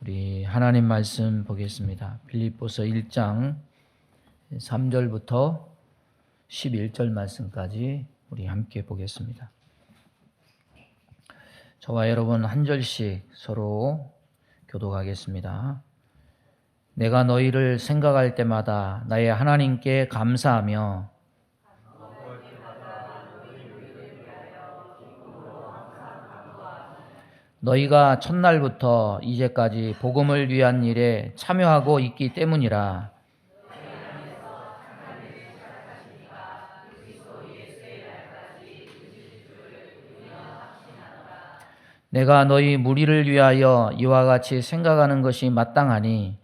우리 하나님 말씀 보겠습니다. 빌립보서 1장 3절부터 11절 말씀까지 우리 함께 보겠습니다. 저와 여러분 한 절씩 서로 교독하겠습니다. 내가 너희를 생각할 때마다 나의 하나님께 감사하며 너희가 첫날부터 이제까지 복음을 위한 일에 참여하고 있기 때문이라. 내가 너희 무리를 위하여 이와 같이 생각하는 것이 마땅하니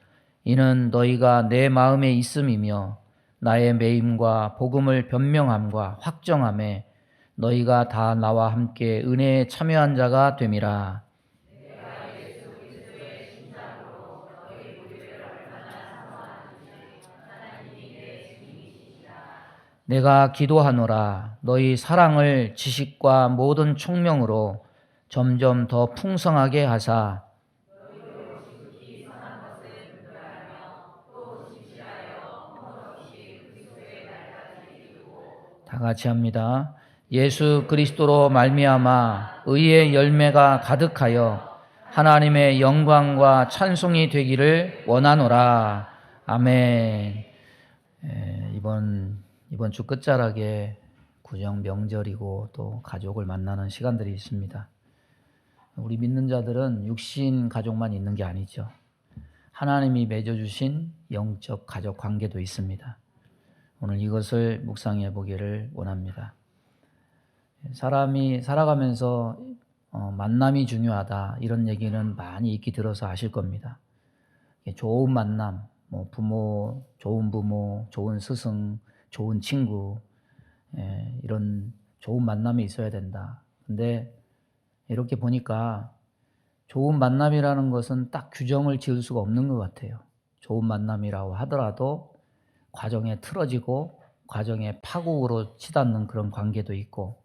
이는 너희가 내 마음에 있음이며 나의 매임과 복음을 변명함과 확정함에 너희가 다 나와 함께 은혜에 참여한 자가 됨이라. 내가 기도하노라. 너희 사랑을 지식과 모든 총명으로 점점 더 풍성하게 하사 다 같이 합니다. 예수 그리스도로 말미암아 의의 열매가 가득하여 하나님의 영광과 찬송이 되기를 원하노라. 아멘. 이번 주 끝자락에 구정 명절이고 또 가족을 만나는 시간들이 있습니다. 우리 믿는 자들은 육신 가족만 있는 게 아니죠. 하나님이 맺어주신 영적 가족 관계도 있습니다. 오늘 이것을 묵상해 보기를 원합니다. 사람이 살아가면서 만남이 중요하다 이런 얘기는 많이 익히 들어서 아실 겁니다. 좋은 만남, 부모, 좋은 부모, 좋은 스승, 좋은 친구, 이런 좋은 만남이 있어야 된다. 근데 이렇게 보니까 좋은 만남이라는 것은 딱 규정을 지을 수가 없는 것 같아요. 좋은 만남이라고 하더라도 과정에 틀어지고 과정에 파국으로 치닫는 그런 관계도 있고,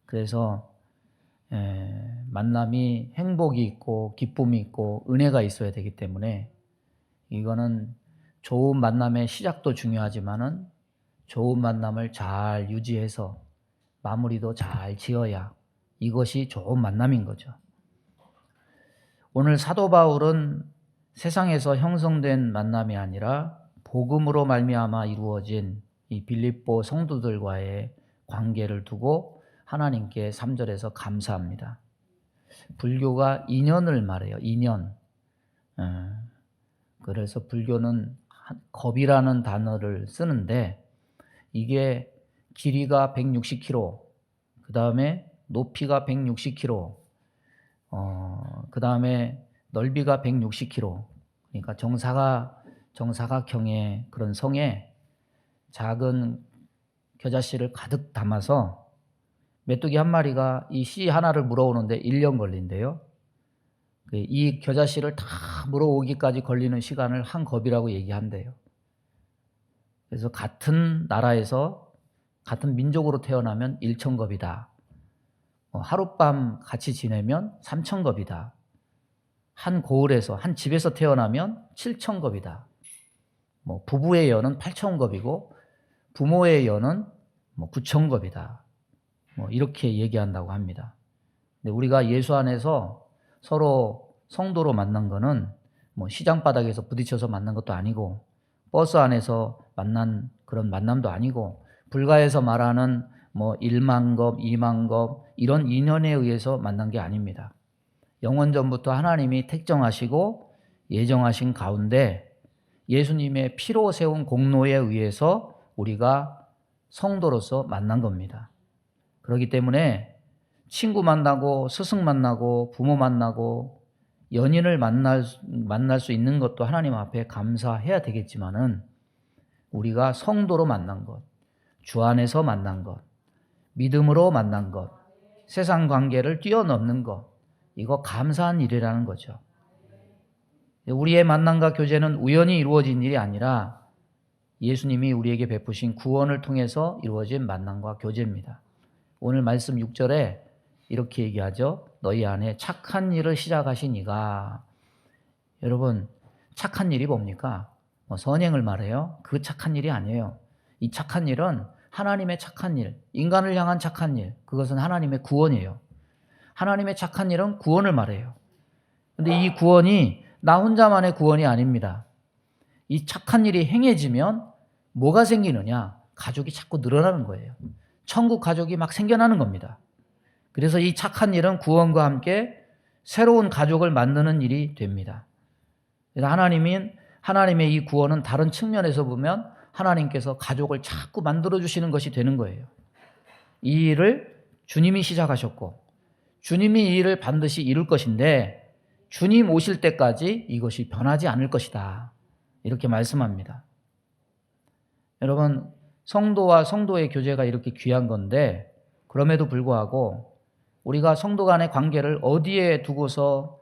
그래서 만남이 행복이 있고 기쁨이 있고 은혜가 있어야 되기 때문에 이거는 좋은 만남의 시작도 중요하지만은 좋은 만남을 잘 유지해서 마무리도 잘 지어야 이것이 좋은 만남인 거죠. 오늘 사도 바울은 세상에서 형성된 만남이 아니라 복음으로 말미암아 이루어진 이 빌립보 성도들과의 관계를 두고 하나님께 3절에서 감사합니다. 불교가 인연을 말해요. 인연. 그래서 불교는 겁이라는 단어를 쓰는데 이게 길이가 160km, 그 다음에 높이가 160km, 그 다음에 넓이가 160km. 그러니까 정사각형의 그런 성에 작은 겨자씨를 가득 담아서 메뚜기 한 마리가 이 씨 하나를 물어오는데 1년 걸린대요. 이 겨자씨를 다 물어오기까지 걸리는 시간을 한 겁이라고 얘기한대요. 그래서 같은 나라에서 같은 민족으로 태어나면 1,000겁이다. 하룻밤 같이 지내면 3,000겁이다. 한 고을에서 한 집에서 태어나면 7,000겁이다. 부부의 연은 8,000겁이고 부모의 연은 9,000겁이다. 이렇게 얘기한다고 합니다. 근데 우리가 예수 안에서 서로 성도로 만난 거는 시장 바닥에서 부딪혀서 만난 것도 아니고 버스 안에서 만난 그런 만남도 아니고 불가에서 말하는 1만 겁, 2만 겁 이런 인연에 의해서 만난 게 아닙니다. 영원전부터 하나님이 택정하시고 예정하신 가운데 예수님의 피로 세운 공로에 의해서 우리가 성도로서 만난 겁니다. 그렇기 때문에 친구 만나고 스승 만나고 부모 만나고 연인을 만날 수 있는 것도 하나님 앞에 감사해야 되겠지만은 우리가 성도로 만난 것, 주 안에서 만난 것, 믿음으로 만난 것, 세상 관계를 뛰어넘는 것, 이거 감사한 일이라는 거죠. 우리의 만남과 교제는 우연히 이루어진 일이 아니라 예수님이 우리에게 베푸신 구원을 통해서 이루어진 만남과 교제입니다. 오늘 말씀 6절에 이렇게 얘기하죠. 너희 안에 착한 일을 시작하신 이가 여러분, 착한 일이 뭡니까? 선행을 말해요. 그 착한 일이 아니에요. 이 착한 일은 하나님의 착한 일, 인간을 향한 착한 일, 그것은 하나님의 구원이에요. 하나님의 착한 일은 구원을 말해요. 근데 이 구원이 나 혼자만의 구원이 아닙니다. 이 착한 일이 행해지면 뭐가 생기느냐? 가족이 자꾸 늘어나는 거예요. 천국 가족이 막 생겨나는 겁니다. 그래서 이 착한 일은 구원과 함께 새로운 가족을 만드는 일이 됩니다. 그래서 하나님의 이 구원은 다른 측면에서 보면 하나님께서 가족을 자꾸 만들어주시는 것이 되는 거예요. 이 일을 주님이 시작하셨고 주님이 이 일을 반드시 이룰 것인데 주님 오실 때까지 이것이 변하지 않을 것이다. 이렇게 말씀합니다. 여러분, 성도와 성도의 교제가 이렇게 귀한 건데 그럼에도 불구하고 우리가 성도 간의 관계를 어디에 두고서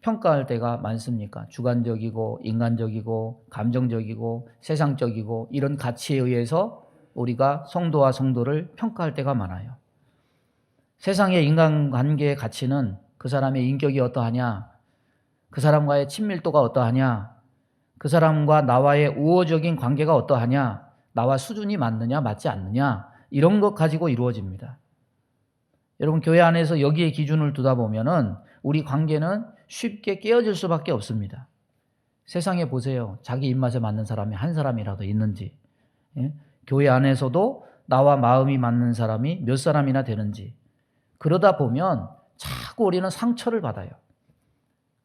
평가할 때가 많습니까? 주관적이고 인간적이고 감정적이고 세상적이고 이런 가치에 의해서 우리가 성도와 성도를 평가할 때가 많아요. 세상의 인간관계의 가치는 그 사람의 인격이 어떠하냐, 그 사람과의 친밀도가 어떠하냐, 그 사람과 나와의 우호적인 관계가 어떠하냐, 나와 수준이 맞느냐 맞지 않느냐, 이런 것 가지고 이루어집니다. 여러분, 교회 안에서 여기에 기준을 두다 보면은 우리 관계는 쉽게 깨어질 수밖에 없습니다. 세상에 보세요. 자기 입맛에 맞는 사람이 한 사람이라도 있는지, 교회 안에서도 나와 마음이 맞는 사람이 몇 사람이나 되는지, 그러다 보면 자꾸 우리는 상처를 받아요.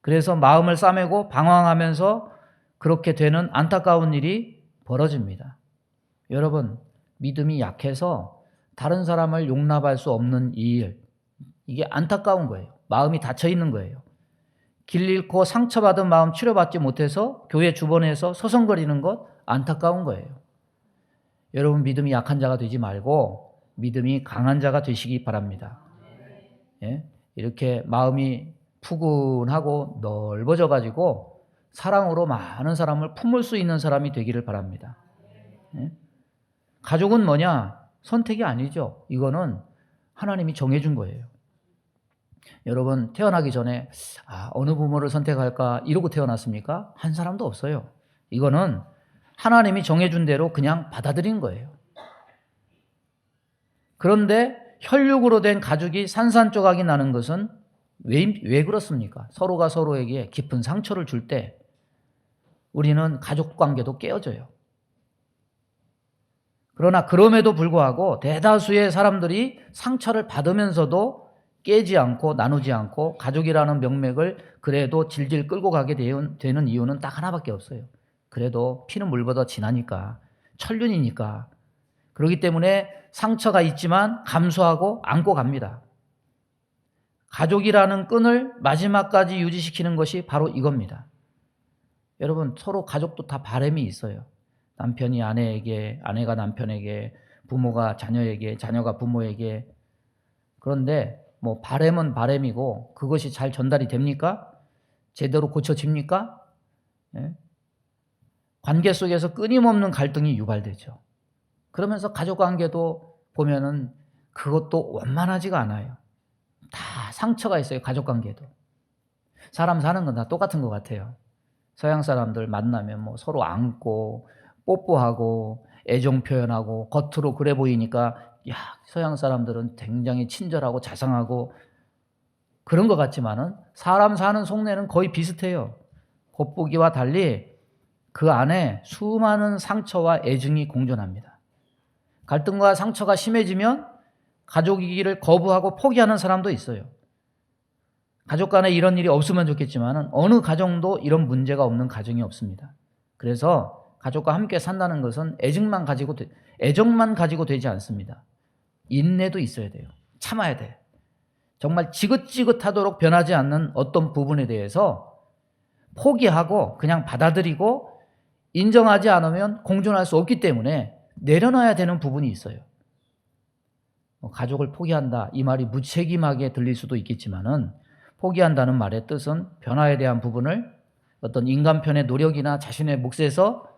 그래서 마음을 싸매고 방황하면서 그렇게 되는 안타까운 일이 벌어집니다. 여러분, 믿음이 약해서 다른 사람을 용납할 수 없는 이 일, 이게 안타까운 거예요. 마음이 닫혀 있는 거예요. 길 잃고 상처받은 마음 치료받지 못해서 교회 주변에서 서성거리는 것 안타까운 거예요. 여러분, 믿음이 약한 자가 되지 말고 믿음이 강한 자가 되시기 바랍니다. 예? 이렇게 마음이 푸근하고 넓어져 가지고 사랑으로 많은 사람을 품을 수 있는 사람이 되기를 바랍니다. 예? 가족은 뭐냐? 선택이 아니죠. 이거는 하나님이 정해준 거예요. 여러분, 태어나기 전에 어느 부모를 선택할까 이러고 태어났습니까? 한 사람도 없어요. 이거는 하나님이 정해준 대로 그냥 받아들인 거예요. 그런데 혈육으로 된 가족이 산산조각이 나는 것은 왜 그렇습니까? 서로가 서로에게 깊은 상처를 줄 때 우리는 가족 관계도 깨어져요. 그러나 그럼에도 불구하고 대다수의 사람들이 상처를 받으면서도 깨지 않고 나누지 않고 가족이라는 명맥을 그래도 질질 끌고 가게 되는 이유는 딱 하나밖에 없어요. 그래도 피는 물보다 진하니까, 천륜이니까. 그렇기 때문에 상처가 있지만 감수하고 안고 갑니다. 가족이라는 끈을 마지막까지 유지시키는 것이 바로 이겁니다. 여러분, 서로 가족도 다 바람이 있어요. 남편이 아내에게, 아내가 남편에게, 부모가 자녀에게, 자녀가 부모에게. 그런데 뭐 바람은 바람이고 그것이 잘 전달이 됩니까? 제대로 고쳐집니까? 예? 관계 속에서 끊임없는 갈등이 유발되죠. 그러면서 가족관계도 보면은 그것도 원만하지가 않아요. 다 상처가 있어요. 가족관계도. 사람 사는 건 다 똑같은 것 같아요. 서양 사람들 만나면 뭐 서로 안고 뽀뽀하고 애정 표현하고 겉으로 그래 보이니까 서양 사람들은 굉장히 친절하고 자상하고 그런 것 같지만은 사람 사는 속내는 거의 비슷해요. 겉보기와 달리 그 안에 수많은 상처와 애증이 공존합니다. 갈등과 상처가 심해지면 가족이기를 거부하고 포기하는 사람도 있어요. 가족 간에 이런 일이 없으면 좋겠지만 어느 가정도 이런 문제가 없는 가정이 없습니다. 그래서 가족과 함께 산다는 것은 애정만 가지고 되지 않습니다. 인내도 있어야 돼요. 참아야 돼. 정말 지긋지긋하도록 변하지 않는 어떤 부분에 대해서 포기하고 그냥 받아들이고 인정하지 않으면 공존할 수 없기 때문에 내려놔야 되는 부분이 있어요. 가족을 포기한다, 이 말이 무책임하게 들릴 수도 있겠지만은 포기한다는 말의 뜻은 변화에 대한 부분을 어떤 인간편의 노력이나 자신의 몫에서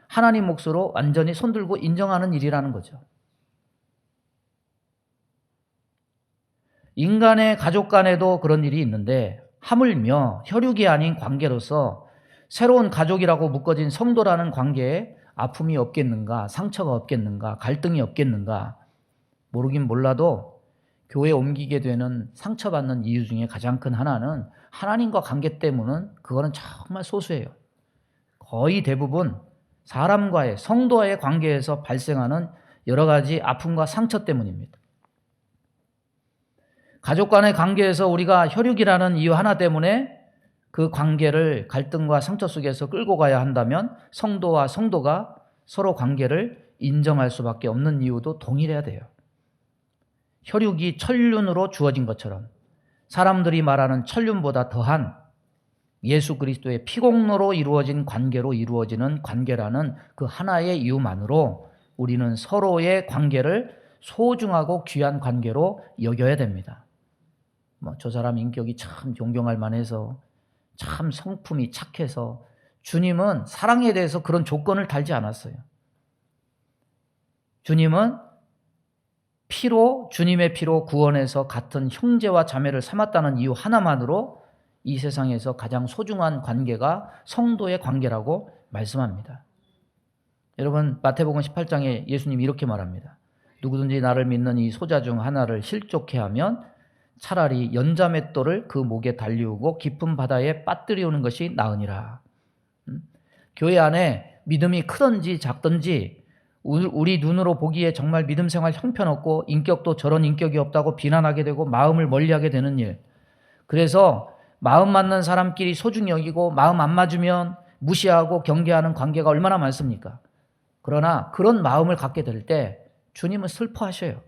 하나님 몫으로 완전히 손들고 인정하는 일이라는 거죠. 인간의 가족 간에도 그런 일이 있는데 하물며 혈육이 아닌 관계로서 새로운 가족이라고 묶어진 성도라는 관계에 아픔이 없겠는가, 상처가 없겠는가, 갈등이 없겠는가 모르긴 몰라도 교회에 옮기게 되는 상처받는 이유 중에 가장 큰 하나는 하나님과 관계 때문은 그거는 정말 소수예요. 거의 대부분 사람과의, 성도와의 관계에서 발생하는 여러 가지 아픔과 상처 때문입니다. 가족 간의 관계에서 우리가 혈육이라는 이유 하나 때문에 그 관계를 갈등과 상처 속에서 끌고 가야 한다면 성도와 성도가 서로 관계를 인정할 수밖에 없는 이유도 동일해야 돼요. 혈육이 천륜으로 주어진 것처럼 사람들이 말하는 천륜보다 더한 예수 그리스도의 피공로로 이루어진 관계로 이루어지는 관계라는 그 하나의 이유만으로 우리는 서로의 관계를 소중하고 귀한 관계로 여겨야 됩니다. 저 사람 인격이 참 존경할 만해서 참 성품이 착해서 주님은 사랑에 대해서 그런 조건을 달지 않았어요. 주님은 주님의 피로 구원해서 같은 형제와 자매를 삼았다는 이유 하나만으로 이 세상에서 가장 소중한 관계가 성도의 관계라고 말씀합니다. 여러분, 마태복음 18장에 예수님이 이렇게 말합니다. 누구든지 나를 믿는 이 소자 중 하나를 실족해 하면 차라리 연자맷돌을 그 목에 달리우고 깊은 바다에 빠뜨리우는 것이 나으니라. 교회 안에 믿음이 크든지 작든지 우리 눈으로 보기에 정말 믿음 생활 형편없고 인격도 저런 인격이 없다고 비난하게 되고 마음을 멀리하게 되는 일. 그래서 마음 맞는 사람끼리 소중히 여기고 마음 안 맞으면 무시하고 경계하는 관계가 얼마나 많습니까? 그러나 그런 마음을 갖게 될 때 주님은 슬퍼하셔요.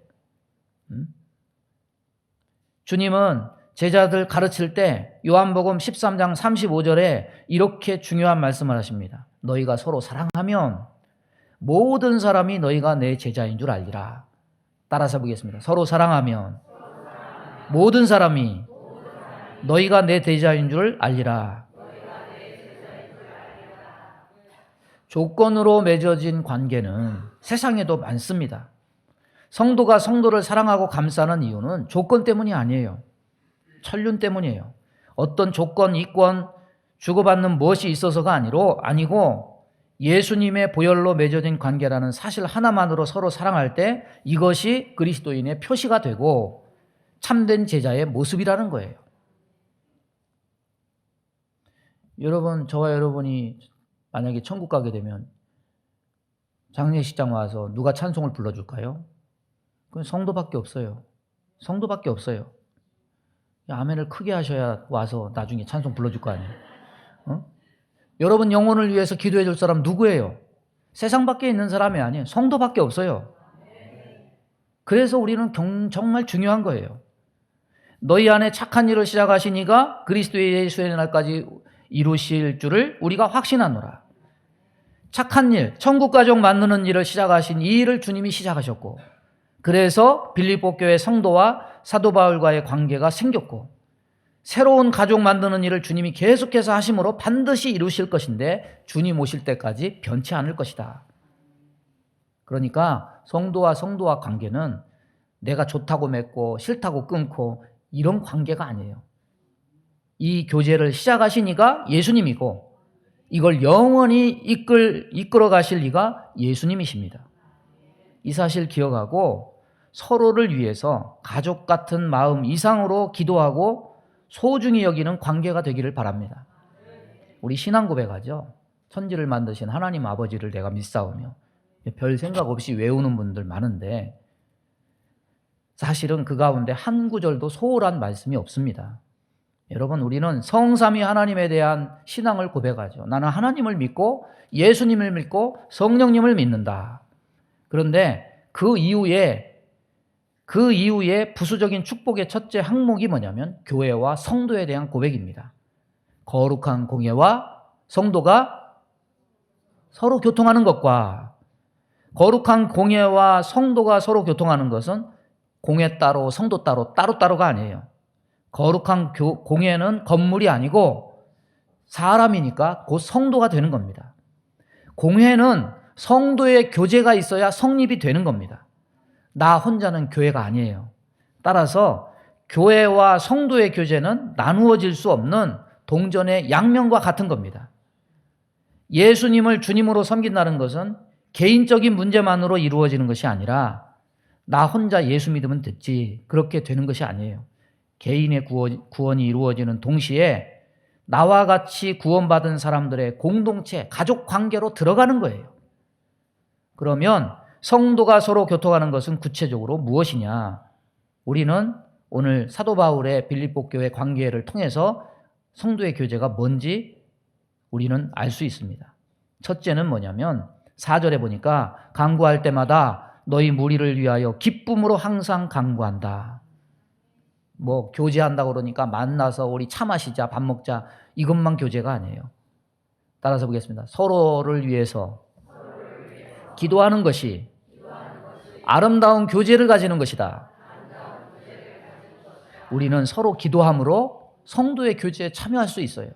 주님은 제자들 가르칠 때 요한복음 13장 35절에 이렇게 중요한 말씀을 하십니다. 너희가 서로 사랑하면 모든 사람이 너희가 내 제자인 줄 알리라. 따라서 보겠습니다. 서로 사랑하면 모든 사람이 너희가 내 제자인 줄 알리라. 조건으로 맺어진 관계는 세상에도 많습니다. 성도가 성도를 사랑하고 감싸는 이유는 조건 때문이 아니에요. 천륜 때문이에요. 어떤 조건, 이권, 주고받는 무엇이 있어서가 아니고 예수님의 보혈로 맺어진 관계라는 사실 하나만으로 서로 사랑할 때 이것이 그리스도인의 표시가 되고 참된 제자의 모습이라는 거예요. 여러분, 저와 여러분이 만약에 천국 가게 되면 장례식장 와서 누가 찬송을 불러줄까요? 그건 성도밖에 없어요. 성도밖에 없어요. 아멘을 크게 하셔야 와서 나중에 찬송 불러줄 거 아니에요. 여러분 영혼을 위해서 기도해 줄 사람 누구예요? 세상 밖에 있는 사람이 아니에요. 성도밖에 없어요. 그래서 우리는 정말 중요한 거예요. 너희 안에 착한 일을 시작하신 이가 그리스도의 예수의 날까지 이루실 줄을 우리가 확신하노라. 착한 일, 천국 가족 만드는 일을 시작하신 이 일을 주님이 시작하셨고 그래서 빌립보 교회 성도와 사도 바울과의 관계가 생겼고 새로운 가족 만드는 일을 주님이 계속해서 하심으로 반드시 이루실 것인데 주님 오실 때까지 변치 않을 것이다. 그러니까 성도와 관계는 내가 좋다고 맺고 싫다고 끊고 이런 관계가 아니에요. 이 교제를 시작하신 이가 예수님이고 이걸 영원히 이끌어 가실 이가 예수님이십니다. 이 사실 기억하고 서로를 위해서 가족 같은 마음 이상으로 기도하고 소중히 여기는 관계가 되기를 바랍니다. 우리 신앙 고백하죠. 천지를 만드신 하나님 아버지를 내가 믿사오며 별 생각 없이 외우는 분들 많은데 사실은 그 가운데 한 구절도 소홀한 말씀이 없습니다. 여러분, 우리는 성삼위 하나님에 대한 신앙을 고백하죠. 나는 하나님을 믿고 예수님을 믿고 성령님을 믿는다. 그런데 그 이후에 부수적인 축복의 첫째 항목이 뭐냐면 교회와 성도에 대한 고백입니다. 거룩한 공예와 성도가 서로 교통하는 것과 거룩한 공예와 성도가 서로 교통하는 것은 공예 따로 성도 따로가 아니에요. 거룩한 공예는 건물이 아니고 사람이니까 곧 성도가 되는 겁니다. 공예는 성도의 교제가 있어야 성립이 되는 겁니다. 나 혼자는 교회가 아니에요. 따라서 교회와 성도의 교제는 나누어질 수 없는 동전의 양면과 같은 겁니다. 예수님을 주님으로 섬긴다는 것은 개인적인 문제만으로 이루어지는 것이 아니라 나 혼자 예수 믿으면 됐지 그렇게 되는 것이 아니에요. 개인의 구원이 이루어지는 동시에 나와 같이 구원받은 사람들의 공동체, 가족 관계로 들어가는 거예요. 그러면 성도가 서로 교통하는 것은 구체적으로 무엇이냐? 우리는 오늘 사도 바울의 빌립보 교회 관계를 통해서 성도의 교제가 뭔지 우리는 알 수 있습니다. 첫째는 뭐냐면 4절에 보니까 간구할 때마다 너희 무리를 위하여 기쁨으로 항상 간구한다. 뭐 교제한다고 그러니까 만나서 우리 차 마시자 밥 먹자 이것만 교제가 아니에요. 따라서 보겠습니다. 서로를 위해서 기도하는 것이 아름다운 교제를 가지는 것이다. 우리는 서로 기도함으로 성도의 교제에 참여할 수 있어요.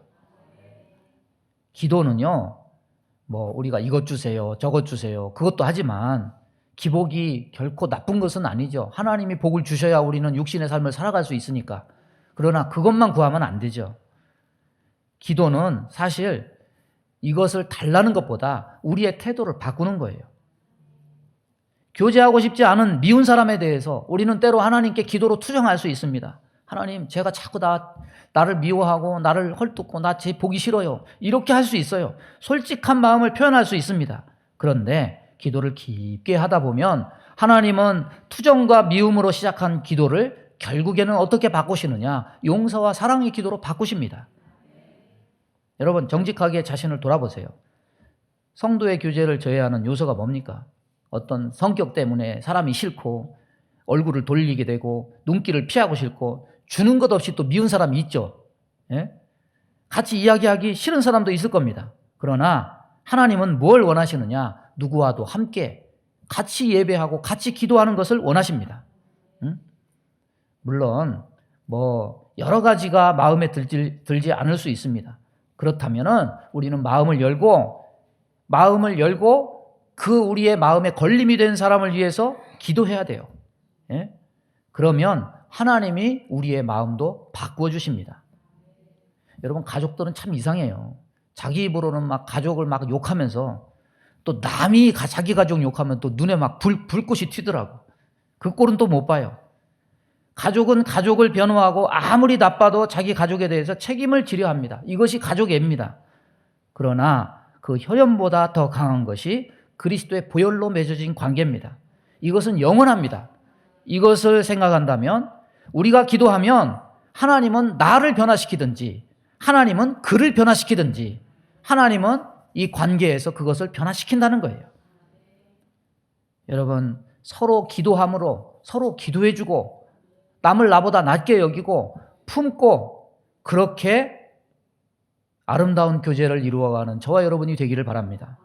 기도는요, 뭐 우리가 이것 주세요, 저것 주세요, 그것도 하지만 기복이 결코 나쁜 것은 아니죠. 하나님이 복을 주셔야 우리는 육신의 삶을 살아갈 수 있으니까. 그러나 그것만 구하면 안 되죠. 기도는 사실 이것을 달라는 것보다 우리의 태도를 바꾸는 거예요. 교제하고 싶지 않은 미운 사람에 대해서 우리는 때로 하나님께 기도로 투정할 수 있습니다. 하나님, 제가 자꾸 나를 미워하고 나를 헐뜯고 나 제 보기 싫어요. 이렇게 할 수 있어요. 솔직한 마음을 표현할 수 있습니다. 그런데 기도를 깊게 하다 보면 하나님은 투정과 미움으로 시작한 기도를 결국에는 어떻게 바꾸시느냐? 용서와 사랑의 기도로 바꾸십니다. 여러분, 정직하게 자신을 돌아보세요. 성도의 교제를 저해하는 요소가 뭡니까? 어떤 성격 때문에 사람이 싫고 얼굴을 돌리게 되고 눈길을 피하고 싶고 주는 것 없이 또 미운 사람이 있죠. 예? 같이 이야기하기 싫은 사람도 있을 겁니다. 그러나 하나님은 뭘 원하시느냐? 누구와도 함께 같이 예배하고 같이 기도하는 것을 원하십니다. 물론 뭐 여러 가지가 마음에 들지 않을 수 있습니다. 그렇다면은 우리는 마음을 열고 그 우리의 마음에 걸림이 된 사람을 위해서 기도해야 돼요. 예? 그러면 하나님이 우리의 마음도 바꾸어 주십니다. 여러분, 가족들은 참 이상해요. 자기 입으로는 막 가족을 막 욕하면서 또 남이 자기 가족 욕하면 또 눈에 막 불꽃이 튀더라고. 그 꼴은 또 못 봐요. 가족은 가족을 변호하고 아무리 나빠도 자기 가족에 대해서 책임을 지려 합니다. 이것이 가족애입니다. 그러나 그 혈연보다 더 강한 것이 그리스도의 보혈로 맺어진 관계입니다. 이것은 영원합니다. 이것을 생각한다면 우리가 기도하면 하나님은 나를 변화시키든지 하나님은 그를 변화시키든지 하나님은 이 관계에서 그것을 변화시킨다는 거예요. 여러분, 서로 기도함으로 서로 기도해주고 남을 나보다 낮게 여기고 품고 그렇게 아름다운 교제를 이루어가는 저와 여러분이 되기를 바랍니다.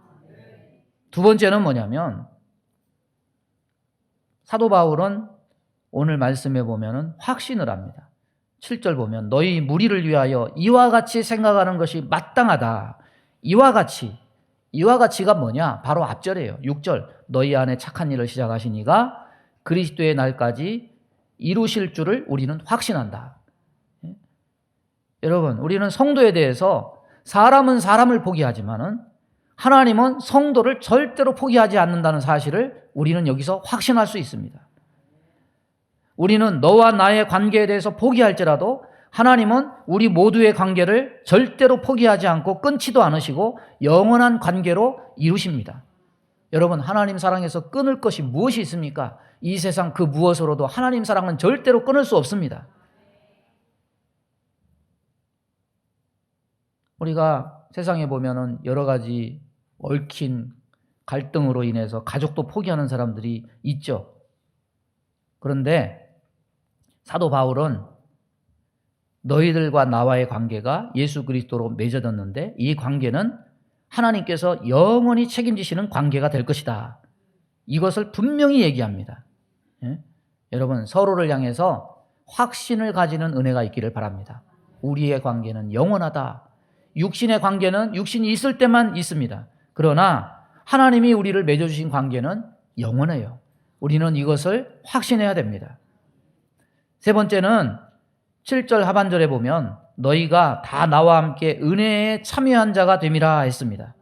두 번째는 뭐냐면 사도 바울은 오늘 말씀에 보면은 확신을 합니다. 7절 보면 너희 무리를 위하여 이와 같이 생각하는 것이 마땅하다. 이와 같이가 뭐냐? 바로 앞절이에요. 6절 너희 안에 착한 일을 시작하시니가 그리스도의 날까지 이루실 줄을 우리는 확신한다. 여러분, 우리는 성도에 대해서 사람은 사람을 포기하지만은 하나님은 성도를 절대로 포기하지 않는다는 사실을 우리는 여기서 확신할 수 있습니다. 우리는 너와 나의 관계에 대해서 포기할지라도 하나님은 우리 모두의 관계를 절대로 포기하지 않고 끊지도 않으시고 영원한 관계로 이루십니다. 여러분, 하나님 사랑에서 끊을 것이 무엇이 있습니까? 이 세상 그 무엇으로도 하나님 사랑은 절대로 끊을 수 없습니다. 우리가 세상에 보면은 여러 가지 얽힌 갈등으로 인해서 가족도 포기하는 사람들이 있죠. 그런데 사도 바울은 너희들과 나와의 관계가 예수 그리스도로 맺어졌는데 이 관계는 하나님께서 영원히 책임지시는 관계가 될 것이다. 이것을 분명히 얘기합니다. 예? 여러분, 서로를 향해서 확신을 가지는 은혜가 있기를 바랍니다. 우리의 관계는 영원하다. 육신의 관계는 육신이 있을 때만 있습니다. 그러나 하나님이 우리를 맺어주신 관계는 영원해요. 우리는 이것을 확신해야 됩니다. 세 번째는 7절 하반절에 보면 너희가 다 나와 함께 은혜에 참여한 자가 됨이라 했습니다.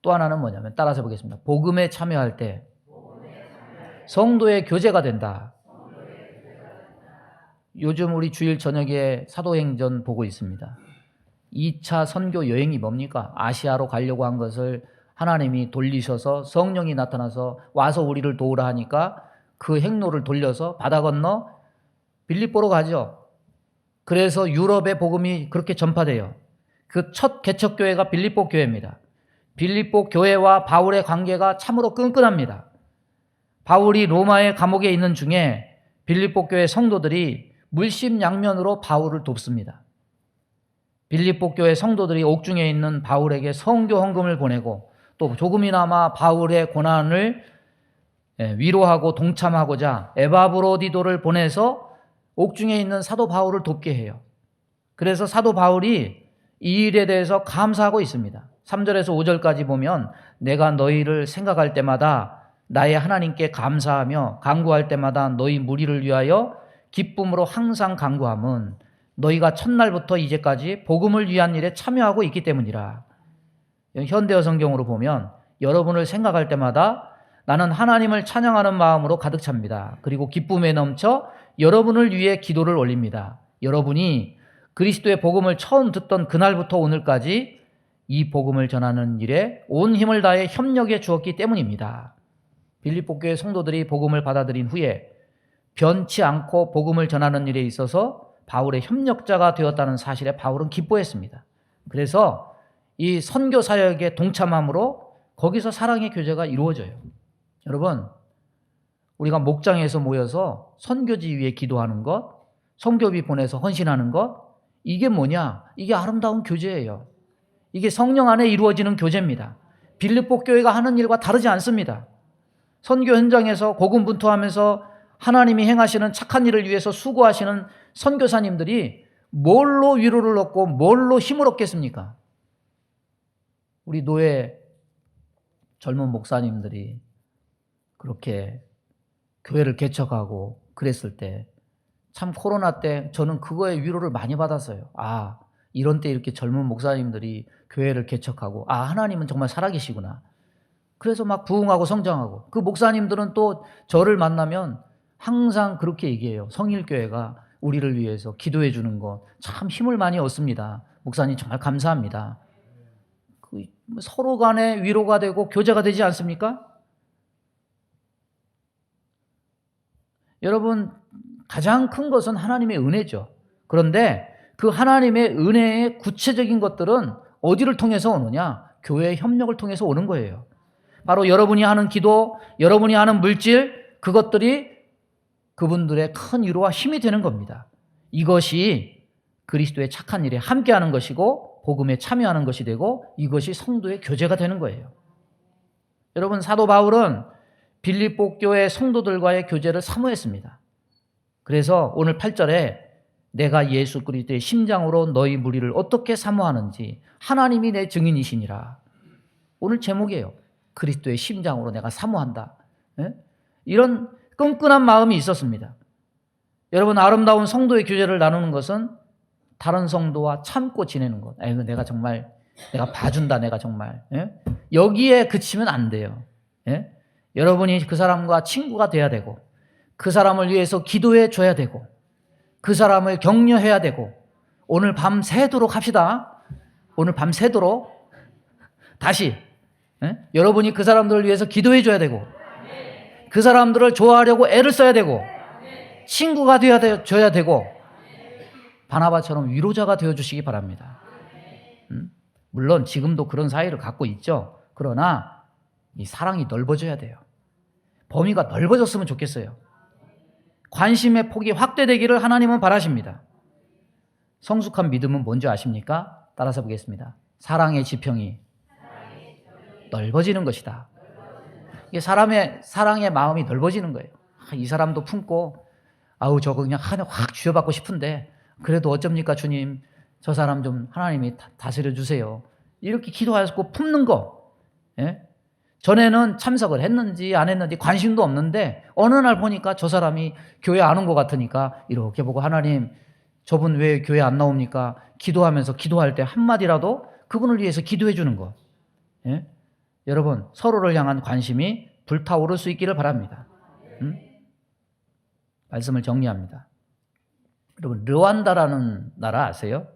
또 하나는 뭐냐면 따라서 보겠습니다. 복음에 참여할 때 성도의 교제가 된다. 요즘 우리 주일 저녁에 사도행전 보고 있습니다. 2차 선교 여행이 뭡니까? 아시아로 가려고 한 것을 하나님이 돌리셔서 성령이 나타나서 와서 우리를 도우라 하니까 그 행로를 돌려서 바다 건너 빌립보로 가죠. 그래서 유럽의 복음이 그렇게 전파돼요. 그 첫 개척교회가 빌립보 교회입니다. 빌립보 교회와 바울의 관계가 참으로 끈끈합니다. 바울이 로마의 감옥에 있는 중에 빌립보 교회 성도들이 물심양면으로 바울을 돕습니다. 빌립보 교회 성도들이 옥중에 있는 바울에게 성교 헌금을 보내고 또 조금이나마 바울의 고난을 위로하고 동참하고자 에바브로디도를 보내서 옥중에 있는 사도 바울을 돕게 해요. 그래서 사도 바울이 이 일에 대해서 감사하고 있습니다. 3절에서 5절까지 보면 내가 너희를 생각할 때마다 나의 하나님께 감사하며 간구할 때마다 너희 무리를 위하여 기쁨으로 항상 간구함은 너희가 첫날부터 이제까지 복음을 위한 일에 참여하고 있기 때문이라. 현대어 성경으로 보면 여러분을 생각할 때마다 나는 하나님을 찬양하는 마음으로 가득 찹니다. 그리고 기쁨에 넘쳐 여러분을 위해 기도를 올립니다. 여러분이 그리스도의 복음을 처음 듣던 그날부터 오늘까지 이 복음을 전하는 일에 온 힘을 다해 협력해 주었기 때문입니다. 빌립보 교회 성도들이 복음을 받아들인 후에 변치 않고 복음을 전하는 일에 있어서 바울의 협력자가 되었다는 사실에 바울은 기뻐했습니다. 그래서 이 선교 사역에 동참함으로 거기서 사랑의 교제가 이루어져요. 여러분, 우리가 목장에서 모여서 선교지 위에 기도하는 것, 선교비 보내서 헌신하는 것, 이게 뭐냐? 이게 아름다운 교제예요. 이게 성령 안에 이루어지는 교제입니다. 빌립보 교회가 하는 일과 다르지 않습니다. 선교 현장에서 고군분투하면서 하나님이 행하시는 착한 일을 위해서 수고하시는 선교사님들이 뭘로 위로를 얻고 뭘로 힘을 얻겠습니까? 우리 노예 젊은 목사님들이 그렇게 교회를 개척하고 그랬을 때 참 코로나 때 저는 그거에 위로를 많이 받았어요. 아, 이런 때 이렇게 젊은 목사님들이 교회를 개척하고 하나님은 정말 살아계시구나. 그래서 막 부흥하고 성장하고 그 목사님들은 또 저를 만나면 항상 그렇게 얘기해요. 성일교회가 우리를 위해서 기도해 주는 것 참 힘을 많이 얻습니다. 목사님 정말 감사합니다. 서로 간에 위로가 되고 교제가 되지 않습니까? 여러분, 가장 큰 것은 하나님의 은혜죠. 그런데 그 하나님의 은혜의 구체적인 것들은 어디를 통해서 오느냐? 교회의 협력을 통해서 오는 거예요. 바로 여러분이 하는 기도, 여러분이 하는 물질, 그것들이 그분들의 큰 위로와 힘이 되는 겁니다. 이것이 그리스도의 착한 일에 함께하는 것이고 복음에 참여하는 것이 되고 이것이 성도의 교제가 되는 거예요. 여러분, 사도 바울은 빌립보 교회 성도들과의 교제를 사모했습니다. 그래서 오늘 8절에 내가 예수 그리스도의 심장으로 너희 무리를 어떻게 사모하는지 하나님이 내 증인이시니라. 오늘 제목이에요. 그리스도의 심장으로 내가 사모한다. 이런 끈끈한 마음이 있었습니다. 여러분, 아름다운 성도의 교제를 나누는 것은 다른 성도와 참고 지내는 것. 내가 정말 내가 봐준다. 내가 정말 여기에 그치면 안 돼요. 여러분이 그 사람과 친구가 돼야 되고 그 사람을 위해서 기도해 줘야 되고 그 사람을 격려해야 되고 오늘 밤 새도록 합시다. 오늘 밤 새도록 다시 여러분이 그 사람들을 위해서 기도해 줘야 되고 그 사람들을 좋아하려고 애를 써야 되고 친구가 되어줘야 되고 바나바처럼 위로자가 되어주시기 바랍니다. 물론 지금도 그런 사이를 갖고 있죠. 그러나 이 사랑이 넓어져야 돼요. 범위가 넓어졌으면 좋겠어요. 관심의 폭이 확대되기를 하나님은 바라십니다. 성숙한 믿음은 뭔지 아십니까? 따라서 보겠습니다. 사랑의 지평이 넓어지는 것이다. 이게 사랑의 마음이 넓어지는 거예요. 이 사람도 품고 저거 그냥 하나 확 쥐어받고 싶은데 그래도 어쩝니까 주님, 저 사람 좀 하나님이 다스려 주세요. 이렇게 기도하고 품는 거. 전에는 참석을 했는지 안 했는지 관심도 없는데 어느 날 보니까 저 사람이 교회 안 온 것 같으니까 이렇게 보고 하나님, 저분 왜 교회 안 나옵니까? 기도하면서 기도할 때 한마디라도 그분을 위해서 기도해 주는 거. 여러분, 서로를 향한 관심이 불타오를 수 있기를 바랍니다. 말씀을 정리합니다. 여러분, 르완다라는 나라 아세요?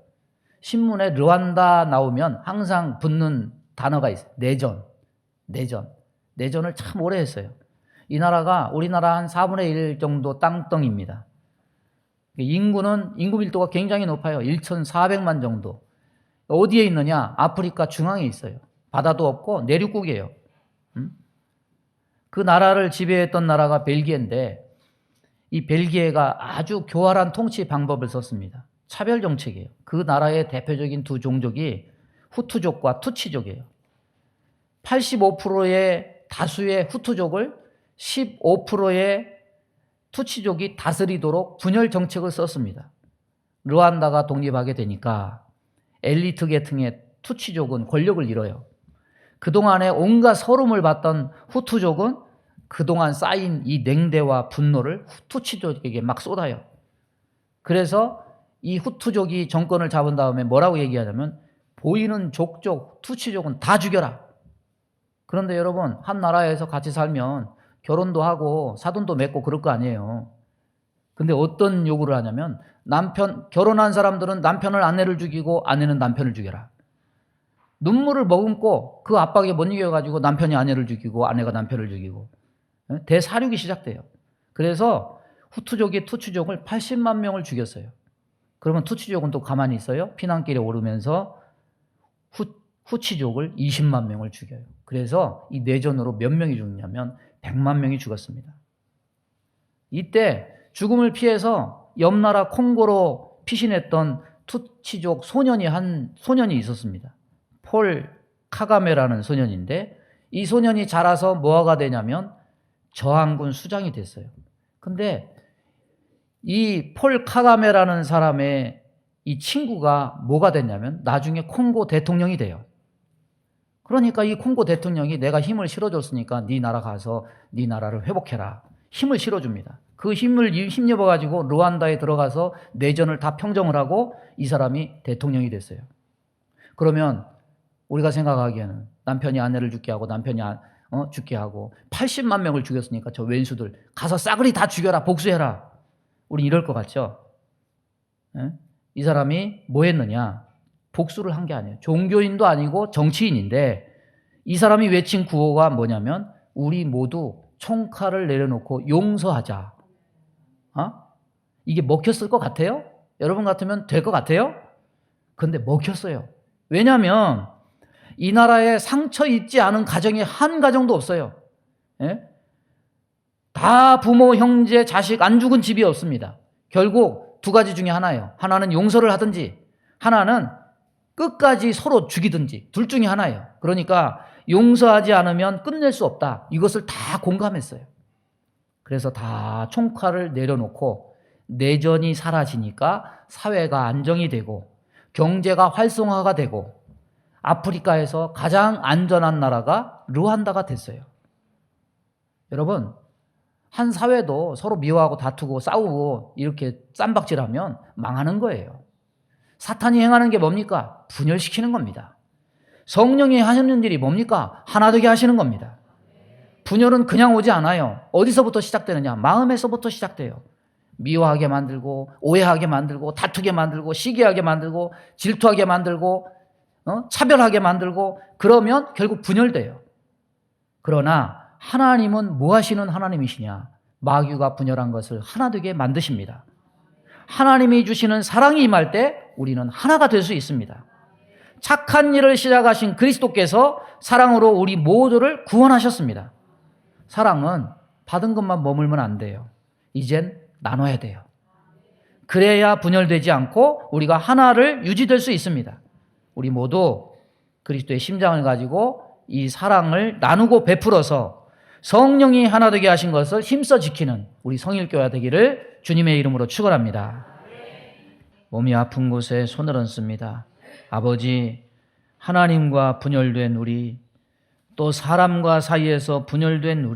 신문에 르완다 나오면 항상 붙는 단어가 있어요. 내전을 참 오래 했어요. 이 나라가 우리나라 한 4분의 1 정도 땅덩입니다. 인구 밀도가 굉장히 높아요. 1,400만 정도. 어디에 있느냐? 아프리카 중앙에 있어요. 바다도 없고 내륙국이에요. 그 나라를 지배했던 나라가 벨기에인데, 이 벨기에가 아주 교활한 통치 방법을 썼습니다. 차별 정책이에요. 그 나라의 대표적인 두 종족이 후투족과 투치족이에요. 85%의 다수의 후투족을 15%의 투치족이 다스리도록 분열 정책을 썼습니다. 르완다가 독립하게 되니까 엘리트 계층의 투치족은 권력을 잃어요. 그동안에 온갖 서름을 받던 후투족은 그동안 쌓인 이 냉대와 분노를 투치족에게 막 쏟아요. 그래서 이 후투족이 정권을 잡은 다음에 뭐라고 얘기하냐면, 보이는 족족, 투치족은 다 죽여라. 그런데 여러분, 한 나라에서 같이 살면 결혼도 하고 사돈도 맺고 그럴 거 아니에요. 근데 어떤 요구를 하냐면, 결혼한 사람들은 남편을 아내를 죽이고 아내는 남편을 죽여라. 눈물을 머금고 그 압박에 못 이겨가지고 남편이 아내를 죽이고 아내가 남편을 죽이고 대사륙이 시작돼요. 그래서 후투족이 투치족을 80만 명을 죽였어요. 그러면 투치족은 또 가만히 있어요? 피난길에 오르면서 후치족을 20만 명을 죽여요. 그래서 이 내전으로 몇 명이 죽냐면 100만 명이 죽었습니다. 이때 죽음을 피해서 옆나라 콩고로 피신했던 투치족 한 소년이 있었습니다. 폴 카가메라는 소년인데, 이 소년이 자라서 뭐가 되냐면 저항군 수장이 됐어요. 근데 이 폴 카가메라는 사람의 이 친구가 뭐가 됐냐면 나중에 콩고 대통령이 돼요. 그러니까 이 콩고 대통령이 내가 힘을 실어줬으니까 네 나라 가서 네 나라를 회복해라. 힘을 실어줍니다. 그 힘을 힘입어가지고 르완다에 들어가서 내전을 다 평정을 하고 이 사람이 대통령이 됐어요. 그러면 우리가 생각하기에는 남편이 아내를 죽게 하고 남편이 죽게 하고 80만 명을 죽였으니까 저 왼수들 가서 싸그리 다 죽여라, 복수해라. 우린 이럴 것 같죠? 이 사람이 뭐 했느냐? 복수를 한 게 아니에요. 종교인도 아니고 정치인인데, 이 사람이 외친 구호가 뭐냐면 우리 모두 총칼을 내려놓고 용서하자. 이게 먹혔을 것 같아요? 여러분 같으면 될 것 같아요? 근데 먹혔어요. 왜냐하면 이 나라에 상처 입지 않은 가정이 한 가정도 없어요. 다 부모, 형제, 자식 안 죽은 집이 없습니다. 결국 두 가지 중에 하나예요. 하나는 용서를 하든지, 하나는 끝까지 서로 죽이든지, 둘 중에 하나예요. 그러니까 용서하지 않으면 끝낼 수 없다. 이것을 다 공감했어요. 그래서 다 총칼을 내려놓고 내전이 사라지니까 사회가 안정이 되고 경제가 활성화가 되고 아프리카에서 가장 안전한 나라가 르완다가 됐어요. 여러분, 한 사회도 서로 미워하고 다투고 싸우고 이렇게 쌈박질하면 망하는 거예요. 사탄이 행하는 게 뭡니까? 분열시키는 겁니다. 성령이 하시는 일이 뭡니까? 하나 되게 하시는 겁니다. 분열은 그냥 오지 않아요. 어디서부터 시작되느냐? 마음에서부터 시작돼요. 미워하게 만들고 오해하게 만들고 다투게 만들고 시기하게 만들고 질투하게 만들고 차별하게 만들고, 그러면 결국 분열돼요. 그러나 하나님은 뭐 하시는 하나님이시냐? 마귀가 분열한 것을 하나 되게 만드십니다. 하나님이 주시는 사랑이 임할 때 우리는 하나가 될 수 있습니다. 착한 일을 시작하신 그리스도께서 사랑으로 우리 모두를 구원하셨습니다. 사랑은 받은 것만 머물면 안 돼요. 이젠 나눠야 돼요. 그래야 분열되지 않고 우리가 하나를 유지될 수 있습니다. 우리 모두 그리스도의 심장을 가지고 이 사랑을 나누고 베풀어서 성령이 하나 되게 하신 것을 힘써 지키는 우리 성일교회가 되기를 주님의 이름으로 축원합니다. 몸이 아픈 곳에 손을 얹습니다. 아버지, 하나님과 분열된 우리, 또 사람과 사이에서 분열된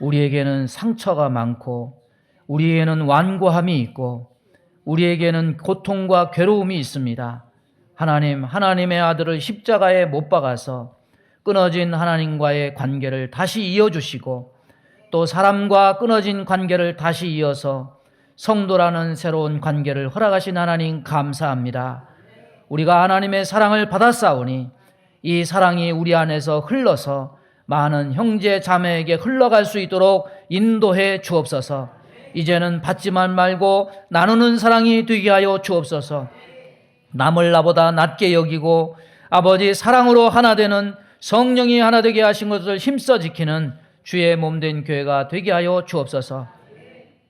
우리에게는 상처가 많고 우리에게는 완고함이 있고 우리에게는 고통과 괴로움이 있습니다. 하나님, 하나님의 아들을 십자가에 못 박아서 끊어진 하나님과의 관계를 다시 이어주시고 또 사람과 끊어진 관계를 다시 이어서 성도라는 새로운 관계를 허락하신 하나님 감사합니다. 우리가 하나님의 사랑을 받았사오니 이 사랑이 우리 안에서 흘러서 많은 형제 자매에게 흘러갈 수 있도록 인도해 주옵소서. 이제는 받지만 말고 나누는 사랑이 되게 하여 주옵소서. 남을 나보다 낮게 여기고 아버지 사랑으로 하나 되는 성령이 하나 되게 하신 것을 힘써 지키는 주의 몸된 교회가 되게 하여 주옵소서.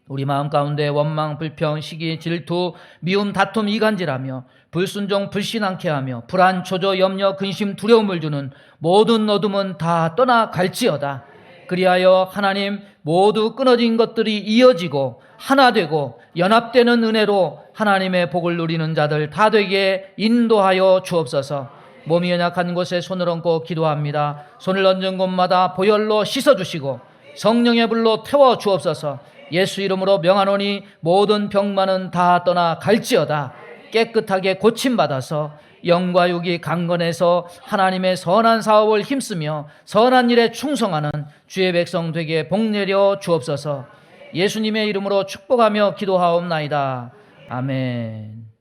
우리 마음 가운데 원망, 불평, 시기, 질투, 미움, 다툼, 이간질하며 불순종, 불신앙케 하며 불안, 초조, 염려, 근심, 두려움을 주는 모든 어둠은 다 떠나갈지어다. 그리하여 하나님 모두 끊어진 것들이 이어지고 하나 되고 연합되는 은혜로 하나님의 복을 누리는 자들 다 되게 인도하여 주옵소서. 몸이 연약한 곳에 손을 얹고 기도합니다. 손을 얹은 곳마다 보혈로 씻어주시고 성령의 불로 태워 주옵소서. 예수 이름으로 명하노니 모든 병만은 다 떠나갈지어다. 깨끗하게 고침받아서 영과 육이 강건해서 하나님의 선한 사업을 힘쓰며 선한 일에 충성하는 주의 백성 되게 복내려 주옵소서. 예수님의 이름으로 축복하며 기도하옵나이다. 아멘.